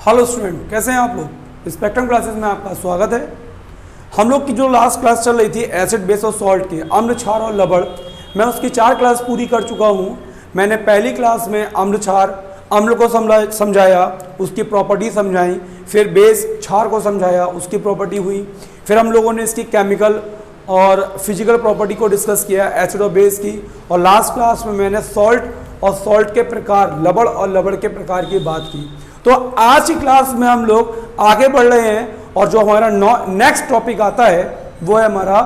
Hello student, कैसे हैं आप लोग। स्पेक्ट्रम क्लासेस में आपका स्वागत है। हम लोग की जो लास्ट क्लास चल रही थी एसिड बेस और सॉल्ट की, अम्ल क्षार और लवण, मैं उसकी 4 क्लास पूरी कर चुका हूँ। मैंने पहली क्लास में अम्ल क्षार, अम्ल को समझाया, उसकी प्रॉपर्टी समझाई, फिर बेस क्षार को समझाया, उसकी प्रॉपर्टी हुई, फिर हम लोगों ने इसकी केमिकल और फिजिकल प्रॉपर्टी को डिस्कस किया एसिड और बेस की, और लास्ट क्लास में मैंने सॉल्ट और सॉल्ट के प्रकार, लवण और लवण के प्रकार की बात की। तो आज की क्लास में हम लोग आगे बढ़ रहे हैं और जो हमारा नेक्स्ट टॉपिक आता है वो है हमारा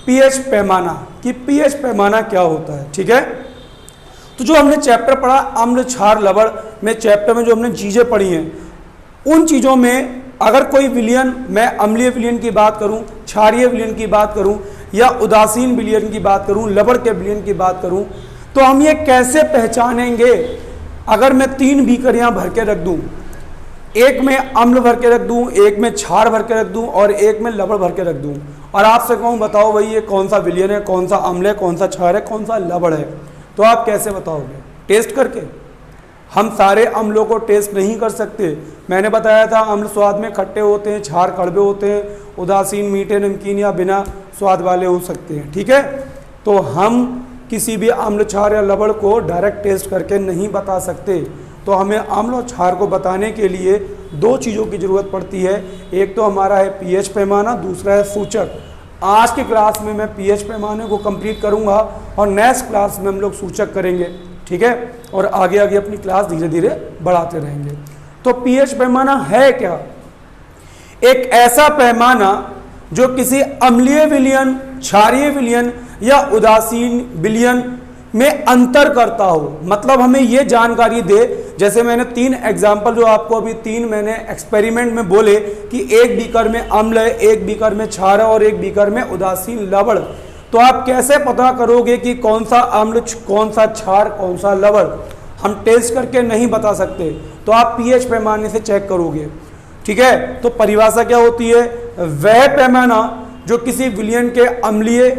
पीएच पैमाना, कि पीएच पैमाना क्या होता है। ठीक है, तो जो हमने चैप्टर पढ़ा अम्ल क्षार लवण में, चैप्टर में जो हमने चीज़ें पढ़ी हैं उन चीज़ों में अगर कोई विलयन, मैं अम्लीय विलयन की बात करूं, क्षारीय विलयन की बात करूं या उदासीन विलयन की बात करूं, लवण के विलयन की बात करूं, तो हम ये कैसे पहचानेंगे। अगर मैं 3 बीकर यहाँ भर के रख दूं, एक में अम्ल भर के रख दूं, एक में क्षार भर के रख दूं और एक में लवण भर के रख दूं, और आपसे कहूँ बताओ भाई ये कौन सा विलयन है, कौन सा अम्ल है, कौन सा क्षार है, कौन सा लवण है, तो आप कैसे बताओगे। टेस्ट करके। हम सारे अम्लों को टेस्ट नहीं कर सकते। मैंने बताया था अम्ल स्वाद में खट्टे होते हैं, क्षार कड़वे होते हैं, उदासीन मीठे नमकीन या बिना स्वाद वाले हो सकते हैं। ठीक है, तो हम किसी भी अम्ल क्षार या लवण को डायरेक्ट टेस्ट करके नहीं बता सकते। तो हमें अम्ल और क्षार को बताने के लिए 2 चीज़ों की ज़रूरत पड़ती है। एक तो हमारा है पीएच पैमाना, दूसरा है सूचक। आज की क्लास में मैं पीएच पैमाने को कंप्लीट करूंगा और नेक्स्ट क्लास में हम लोग सूचक करेंगे। ठीक है, और आगे आगे अपनी क्लास धीरे धीरे बढ़ाते रहेंगे। तो पीएच पैमाना है क्या? एक ऐसा पैमाना जो किसी अम्लीय विलयन, क्षारीय विलयन या उदासीन विलयन में अंतर करता हो। मतलब हमें यह जानकारी दे, जैसे मैंने 3 एग्जाम्पल जो आपको अभी 3 मैंने एक्सपेरिमेंट में बोले कि एक बीकर में अम्ल है, एक बीकर में क्षार है और एक बीकर में उदासीन लवण, तो आप कैसे पता करोगे कि कौन सा अम्ल, कौन सा क्षार, कौन सा लवण? हम टेस्ट करके नहीं बता सकते, तो आप पीएच पैमाने से चेक करोगे। ठीक है, तो परिभाषा क्या होती है? वह पैमाना जो किसी विलयन के अम्लीय,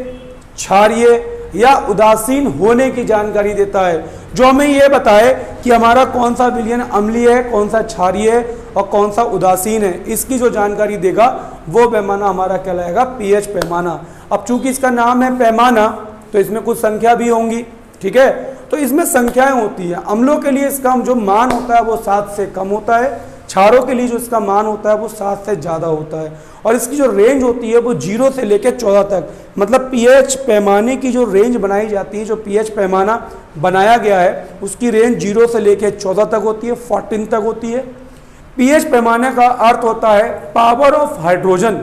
क्षारीय या उदासीन होने की जानकारी देता है, जो हमें यह बताए कि हमारा कौन सा विलयन अम्लीय है, कौन सा क्षारीय है और कौन सा उदासीन है। इसकी जो जानकारी देगा वो पैमाना हमारा कहलाएगा पीएच पैमाना। अब चूंकि इसका नाम है पैमाना तो इसमें कुछ संख्या भी होंगी। ठीक है, तो इसमें संख्याएं होती है। अम्लों के लिए इसका जो मान होता है वो 7 से कम होता है, क्षारों के लिए जो इसका मान होता है वो 7 से ज़्यादा होता है, और इसकी जो रेंज होती है वो 0 से लेकर 14 तक। मतलब पीएच पैमाने की जो रेंज बनाई जाती है, जो पीएच पैमाना बनाया गया है उसकी रेंज 0 से लेकर 14 तक होती है, 14 तक होती है। पीएच पैमाने का अर्थ होता है पावर ऑफ हाइड्रोजन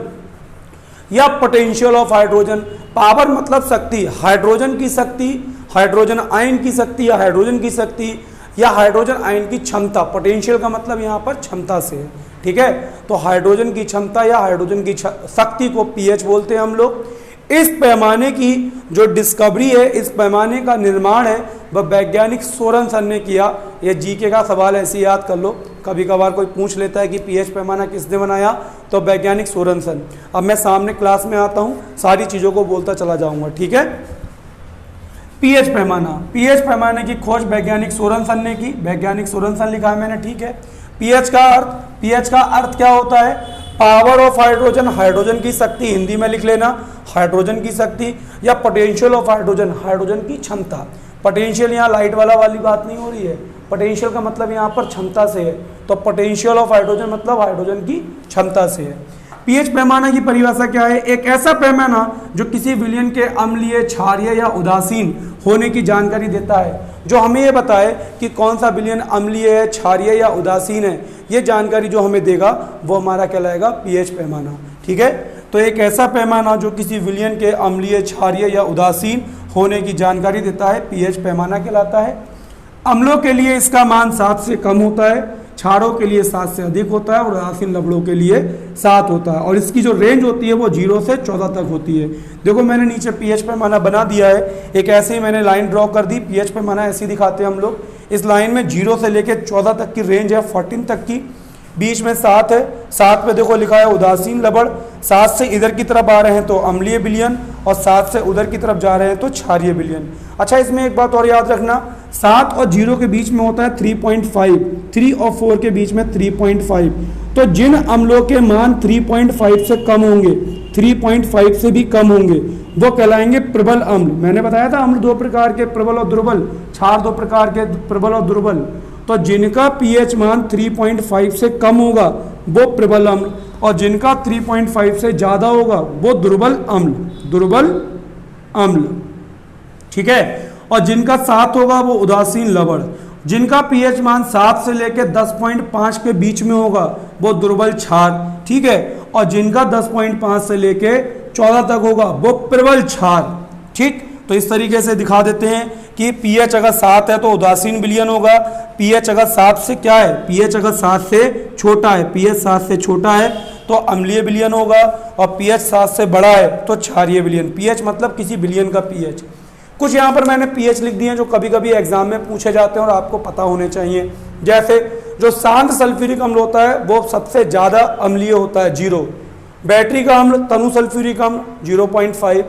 या पोटेंशियल ऑफ हाइड्रोजन। पावर मतलब शक्ति, हाइड्रोजन की शक्ति, हाइड्रोजन आयन की शक्ति या हाइड्रोजन की शक्ति या हाइड्रोजन आयन की क्षमता। पोटेंशियल का मतलब यहाँ पर क्षमता से है। ठीक है, तो हाइड्रोजन की क्षमता या हाइड्रोजन की शक्ति को पीएच बोलते हैं हम लोग। इस पैमाने की जो डिस्कवरी है, इस पैमाने का निर्माण है, वह वैज्ञानिक सोरेनसन ने किया। ये जीके का सवाल ऐसे याद कर लो, कभी कभार कोई पूछ लेता है कि पीएच पैमाना किसने बनाया, तो वैज्ञानिक सोरेनसन। अब मैं सामने क्लास में आता हूँ, सारी चीज़ों को बोलता चला जाऊँगा। ठीक है, पीएच पैमाना, पीएच पैमाने की खोज वैज्ञानिक सोरेनसन ने की। वैज्ञानिक सोरेनसन लिखा है मैंने। ठीक है, पीएच का अर्थ क्या होता है? पावर ऑफ हाइड्रोजन, हाइड्रोजन की शक्ति, हिंदी में लिख लेना हाइड्रोजन की शक्ति, या पोटेंशियल ऑफ हाइड्रोजन, हाइड्रोजन की क्षमता। पोटेंशियल यहाँ लाइट वाली बात नहीं हो रही है, पोटेंशियल का मतलब यहाँ पर क्षमता से है, तो पोटेंशियल ऑफ हाइड्रोजन मतलब हाइड्रोजन की क्षमता से है। पीएच पैमाना की परिभाषा क्या है? एक ऐसा पैमाना जो किसी विलयन के अम्लीय, क्षारीय या उदासीन होने की जानकारी देता है, जो हमें ये बताए कि कौन सा विलयन अम्लीय है, क्षारीय या उदासीन है। ये जानकारी जो हमें देगा वो हमारा कहलाएगा पीएच पैमाना। ठीक है, तो एक ऐसा पैमाना जो किसी विलयन के अम्लीय, क्षारीय या उदासीन होने की जानकारी देता है पीएच पैमाना कहलाता है। अम्लों के लिए इसका मान 7 से कम होता है, क्षारों के लिए 7 से अधिक होता है और उदासीन लवणों के लिए 7 होता है, और इसकी जो रेंज होती है वो 0 से 14 तक होती है। देखो मैंने नीचे पीएच पैमाना बना दिया है, एक ऐसे ही मैंने लाइन ड्रॉ कर दी। पीएच पैमाना ऐसे दिखाते हैं हम लोग। इस लाइन में 0 से लेकर 14 तक की रेंज है, 14 तक की, बीच में 7 है। 7 पे देखो लिखा है उदासीन लवण, 7 से इधर की तरफ आ रहे हैं तो अम्लीय विलयन, और 7 से उधर की तरफ जा रहे हैं तो क्षारीय विलयन। अच्छा, इसमें एक बात और याद रखना, 7 और 0 के बीच में होता है 3.5, 3 और 4 के बीच में 3.5। तो जिन अम्लों के मान 3.5 से कम होंगे, 3.5 से भी कम होंगे, वो कहलाएंगे प्रबल अम्ल। मैंने बताया था अम्ल दो प्रकार के, प्रबल और दुर्बल, क्षार दो प्रकार के, प्रबल और दुर्बल। तो जिनका पीएच मान 3.5 से कम होगा वो प्रबल अम्ल, और जिनका 3.5 से ज़्यादा होगा वो दुर्बल अम्ल, दुर्बल अम्ल। ठीक है। और जिनका 7 होगा वो उदासीन लवण। जिनका पीएच मान 7 से लेकर 10.5 के बीच में होगा वो दुर्बल क्षार। ठीक है। और जिनका 10.5 से लेकर 14 तक होगा वो प्रबल क्षार। ठीक। तो इस तरीके से दिखा देते हैं कि पीएच अगर 7 है तो उदासीन विलयन होगा, पीएच अगर 7 से क्या है, पीएच अगर 7 से छोटा है, पीएच 7 से छोटा है तो अम्लीय विलयन होगा, और पीएच 7 से बड़ा है तो क्षारीय विलयन। पीएच मतलब किसी विलयन का पीएच। कुछ यहाँ पर मैंने पीएच लिख दिए हैं जो कभी कभी एग्जाम में पूछे जाते हैं और आपको पता होने चाहिए। जैसे जो शांत सल्फ्यूरिक अम्ल होता है वो सबसे ज़्यादा अम्लीय होता है, 0। बैटरी का अम्ल, तनु सल्फ्यूरिक अम्ल 0.5।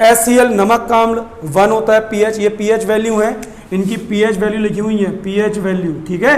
HCl नमक का अम्ल 1 होता है पीएच। ये पीएच वैल्यू है, इनकी पीएच वैल्यू लिखी हुई है, पीएच वैल्यू। ठीक है।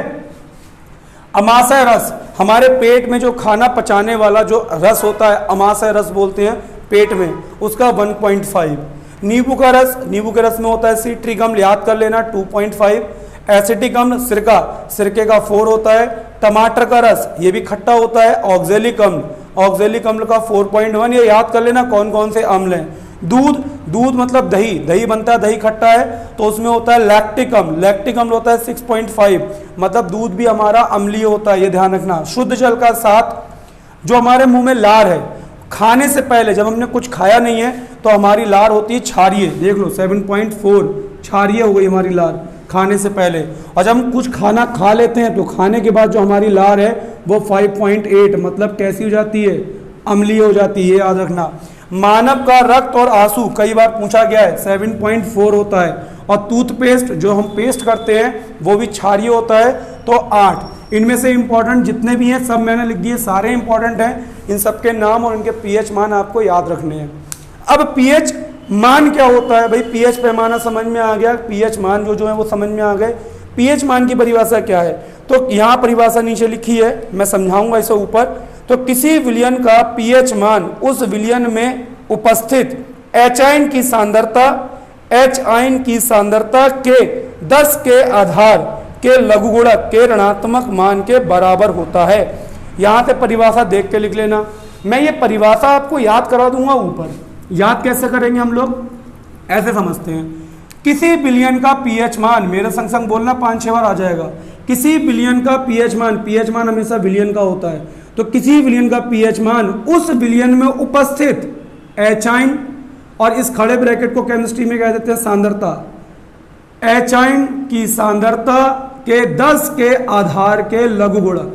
अमाशय रस, हमारे पेट में जो खाना पचाने वाला जो रस होता है अमाशय रस बोलते हैं पेट में, उसका 1.5। नींबू का रस, नींबू के रस में होता है सिट्रिक अम्ल, याद कर लेना 2.5। एसिटिक अम्ल, सिरका, सिरके का 4 होता है। टमाटर का रस, ये भी खट्टा होता है। ऑक्जेलिक अम्ल, ऑक्जेलिक अम्ल का 4.1, ये याद कर लेना कौन कौन से अम्ल हैं। दूध, दूध मतलब दही, दही बनता है, दही खट्टा है तो उसमें होता है लैक्टिक अम्ल, लैक्टिक अम्ल होता है 6.5, मतलब दूध भी हमारा अम्लीय होता है, ये ध्यान रखना। शुद्ध जल का 7, जो हमारे मुंह में लार है खाने से पहले, जब हमने कुछ खाया नहीं है तो हमारी लार होती है क्षारीय, देख लो 7.4 क्षारीय हो गई हमारी लार खाने से पहले। और जब हम कुछ खाना खा लेते हैं तो खाने के बाद जो हमारी लार है वो 5.8, मतलब कैसी हो जाती है, अम्लीय हो जाती है, याद रखना। मानव का रक्त और आंसू कई बार पूछा गया है, 7.4 होता है। और टूथपेस्ट जो हम पेस्ट करते हैं वो भी क्षारीय होता है, तो 8। इनमें से इंपॉर्टेंट जितने भी हैं सब मैंने लिख दिए, सारे इंपॉर्टेंट हैं। इन सबके नाम और इनके पीएच मान आपको याद रखने हैं। अब पीएच मान क्या होता है भाई, पीएच पैमाना समझ में आ गया, पीएच मान जो है वो समझ में आ गए। पीएच मान की परिभाषा क्या है, तो यहाँ परिभाषा नीचे लिखी है, मैं समझाऊंगा इसे ऊपर। तो किसी विलयन का पीएच मान उस विलयन में उपस्थित एच आयन की सांद्रता, एच आयन की सांद्रता के 10 के आधार के लघुगुणक के ऋणात्मक मान के बराबर होता है। यहाँ से परिभाषा देख के लिख लेना, मैं ये परिभाषा आपको याद करा दूंगा ऊपर। याद कैसे करेंगे हम लोग, ऐसे समझते हैं। किसी विलयन का पीएच मान, मेरे संग संग बोलना 5-6 बार आ जाएगा। किसी विलयन का पीएच मान, पीएच मान हमेशा विलयन का होता है, तो किसी विलयन का पीएच मान उस विलयन में उपस्थित एच आयन, और इस खड़े ब्रैकेट को केमिस्ट्री में कह देते हैं सांद्रता, एच आयन की सांद्रता के 10 के आधार के लघुगुणक,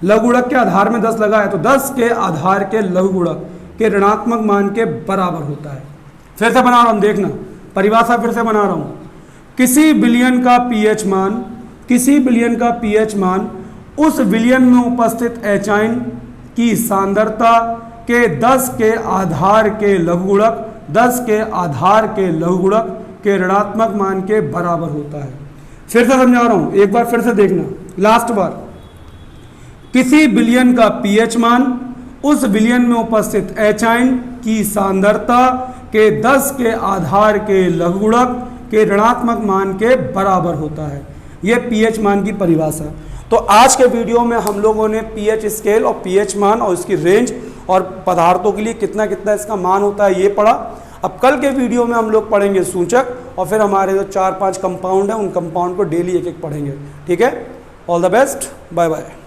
लघुगुणक के आधार में 10 लगा है तो 10 के आधार के लघुगुणक के ऋणात्मक मान के बराबर होता है। फिर से बना रहा हूं, देखना परिभाषा फिर से बना रहा हूं। किसी विलयन का पीएच मान, किसी विलयन का पीएच मान उस विलयन में उपस्थित एच आयन की सांद्रता के 10 के आधार के लघुगुणक, 10 के आधार के लघुगुणक के ऋणात्मक मान के बराबर होता है। फिर से समझा रहा हूं, एक बार फिर से देखना, लास्ट बार। किसी विलयन का पीएच मान उस विलयन में उपस्थित एच आयन की सांद्रता के 10 के आधार के लघुगुणक के ऋणात्मक मान के बराबर होता है। यह पीएच मान की परिभाषा। तो आज के वीडियो में हम लोगों ने पीएच स्केल और पीएच मान और इसकी रेंज और पदार्थों के लिए कितना कितना इसका मान होता है ये पढ़ा। अब कल के वीडियो में हम लोग पढ़ेंगे सूचक, और फिर हमारे जो 4-5 कंपाउंड हैं उन कंपाउंड को डेली एक एक पढ़ेंगे। ठीक है, all the best, bye bye.